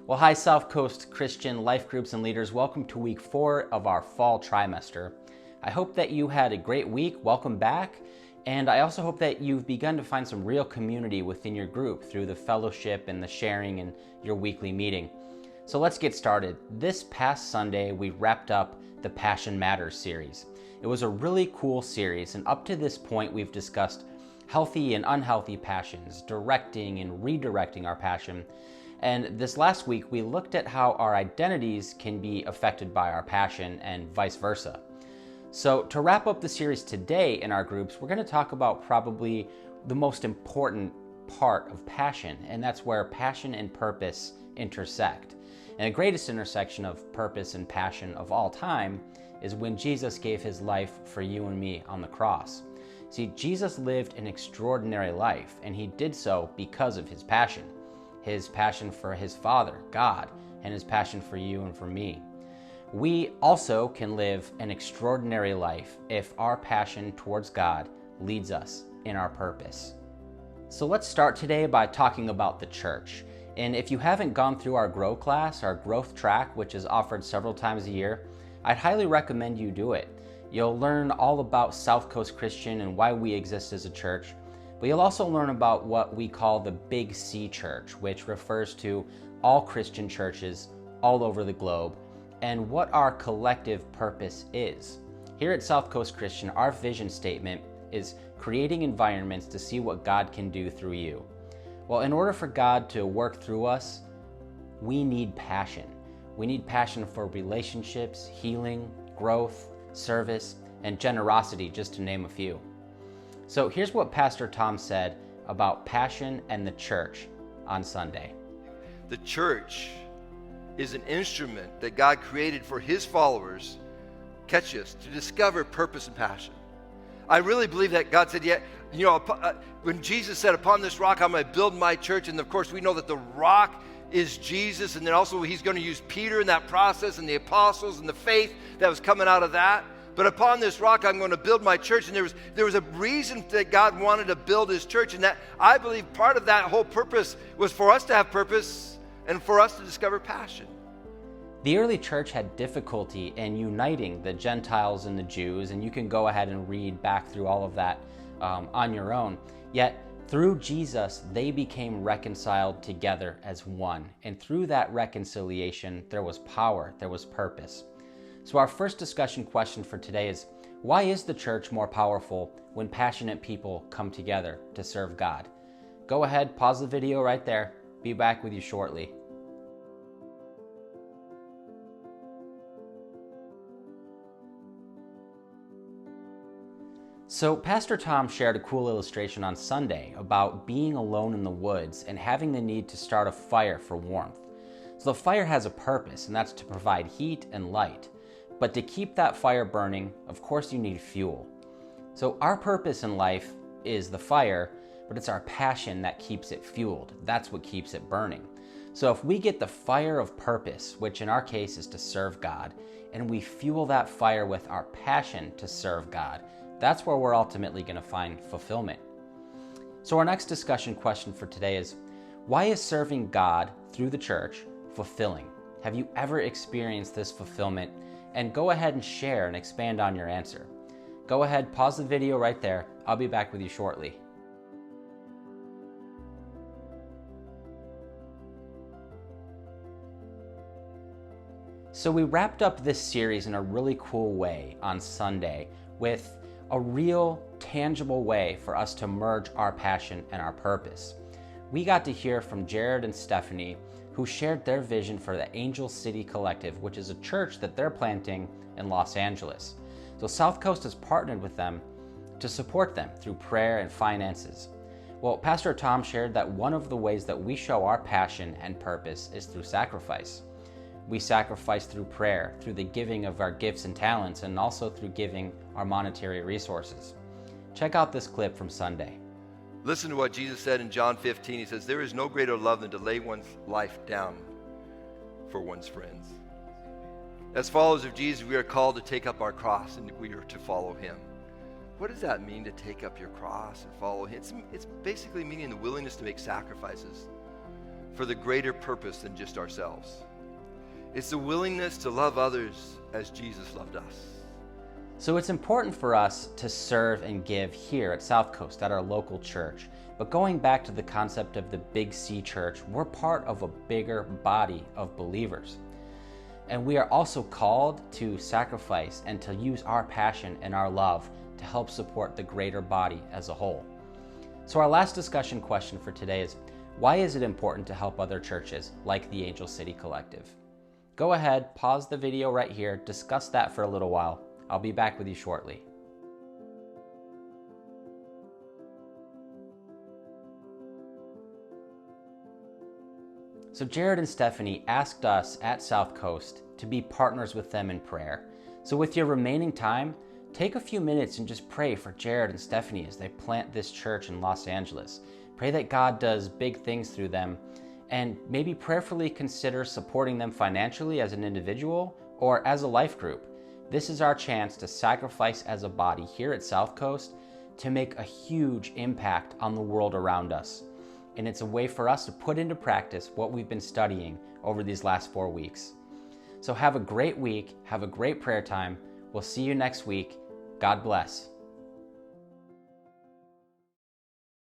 Well, hi, South Coast Christian life groups and leaders. Welcome to week 4 of our fall trimester. I hope that you had a great week. Welcome back. And I also hope that you've begun to find some real community within your group through the fellowship and the sharing and your weekly meeting. So let's get started. This past Sunday, we wrapped up the Passion Matters series. It was a really cool series, and up to this point, we've discussed healthy and unhealthy passions, directing and redirecting our passion. And this last week, we looked at how our identities can be affected by our passion and vice versa. So to wrap up the series today in our groups, we're going to talk about probably the most important part of passion, and that's where passion and purpose intersect. And the greatest intersection of purpose and passion of all time is when Jesus gave his life for you and me on the cross. See, Jesus lived an extraordinary life, and he did so because of his passion for his Father, God, and his passion for you and for me. We also can live an extraordinary life if our passion towards God leads us in our purpose. So let's start today by talking about the church. And if you haven't gone through our Grow class, our growth track, which is offered several times a year, I'd highly recommend you do it. You'll learn all about South Coast Christian and why we exist as a church. But you'll also learn about what we call the Big C Church, which refers to all Christian churches all over the globe, and what our collective purpose is. Here at South Coast Christian, our vision statement is creating environments to see what God can do through you. Well, in order for God to work through us, we need passion. We need passion for relationships, healing, growth, service, and generosity, just to name a few. So here's what Pastor Tom said about passion and the church on Sunday. The church is an instrument that God created for his followers, catch this, to discover purpose and passion. I really believe that God said, when Jesus said, upon this rock I'm going to build my church, and of course we know that the rock is Jesus, and then also he's going to use Peter in that process, and the apostles and the faith that was coming out of that. But upon this rock, I'm going to build my church. And there was a reason that God wanted to build his church. And that I believe part of that whole purpose was for us to have purpose and for us to discover passion. The early church had difficulty in uniting the Gentiles and the Jews. And you can go ahead and read back through all of that on your own. Yet through Jesus, they became reconciled together as one. And through that reconciliation, there was power, there was purpose. So our first discussion question for today is, why is the church more powerful when passionate people come together to serve God? Go ahead, pause the video right there. Be back with you shortly. So Pastor Tom shared a cool illustration on Sunday about being alone in the woods and having the need to start a fire for warmth. So the fire has a purpose, and that's to provide heat and light. But to keep that fire burning, of course you need fuel. So our purpose in life is the fire, but it's our passion that keeps it fueled. That's what keeps it burning. So if we get the fire of purpose, which in our case is to serve God, and we fuel that fire with our passion to serve God, that's where we're ultimately going to find fulfillment. So our next discussion question for today is, why is serving God through the church fulfilling? Have you ever experienced this fulfillment? And go ahead and share and expand on your answer. Go ahead, pause the video right there. I'll be back with you shortly. So we wrapped up this series in a really cool way on Sunday with a real, tangible way for us to merge our passion and our purpose. We got to hear from Jared and Stephanie, who shared their vision for the Angel City Collective, which is a church that they're planting in Los Angeles. So South Coast has partnered with them to support them through prayer and finances. Well, Pastor Tom shared that one of the ways that we show our passion and purpose is through sacrifice. We sacrifice through prayer, through the giving of our gifts and talents, and also through giving our monetary resources. Check out this clip from Sunday. Listen to what Jesus said in John 15. He says, there is no greater love than to lay one's life down for one's friends. As followers of Jesus, we are called to take up our cross and we are to follow him. What does that mean, to take up your cross and follow him? It's basically meaning the willingness to make sacrifices. for the greater purpose than just ourselves. It's the willingness to love others as Jesus loved us. So it's important for us to serve and give here at South Coast, at our local church. But going back to the concept of the Big C Church, we're part of a bigger body of believers. And we are also called to sacrifice and to use our passion and our love to help support the greater body as a whole. So our last discussion question for today is, why is it important to help other churches like the Angel City Collective? Go ahead, pause the video right here, discuss that for a little while. I'll be back with you shortly. So Jared and Stephanie asked us at South Coast to be partners with them in prayer. So with your remaining time, take a few minutes and just pray for Jared and Stephanie as they plant this church in Los Angeles. Pray that God does big things through them, and maybe prayerfully consider supporting them financially as an individual or as a life group. This is our chance to sacrifice as a body here at South Coast to make a huge impact on the world around us. And it's a way for us to put into practice what we've been studying over these last 4 weeks. So have a great week, have a great prayer time. We'll see you next week. God bless.